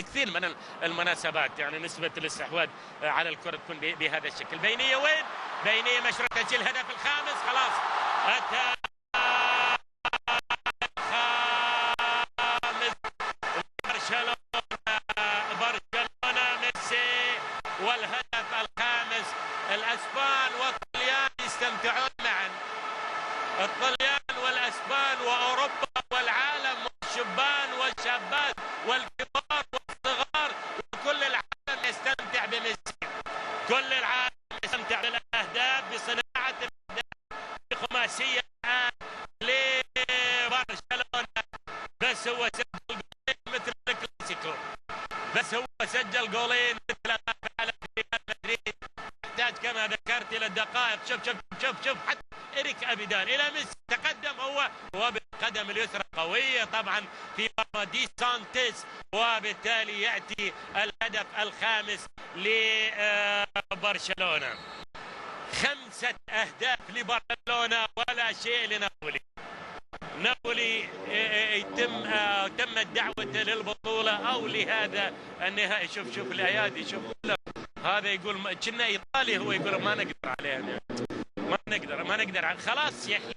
كثير من المناسبات، يعني نسبة الاستحواذ على الكرة تكون بهذا الشكل. بينية وين؟ بينية مشروع تسجيل الهدف الخامس. خلاص أتى الخامس. برشلونة ميسي والهدف الخامس. الأسبان والطليان يستمتعون معا، الطليان والأسبان وأوروبا والعالم والشبان والشابات والكبار والصغار وكل العالم يستمتع بميسي. كل العالم يستمتع بالاهداف، بصناعه الاهداف، بخماسيه الان لبرشلونه. بس هو سجل جولين مثل الكلاسيكو، بس هو سجل جولين مثل على ريال مدريد. يحتاج كما ذكرت الى الدقائق. شوف حتى إريك أبيدان الى ميسي تقدم هو وبالقدم اليسرى قويه طبعا في مرمى دي سانتيس، وبالتالي ياتي الهدف الخامس لبرشلونه. 5 أهداف لبرشلونه ولا شيء لنابولي. نابولي تمت دعوته للبطوله او لهذا النهائي. شوف الايادي، شوف هذا يقول كنا ايطالي، هو يقول ما نقدر عليه، ما نقدر خلاص يا اخي.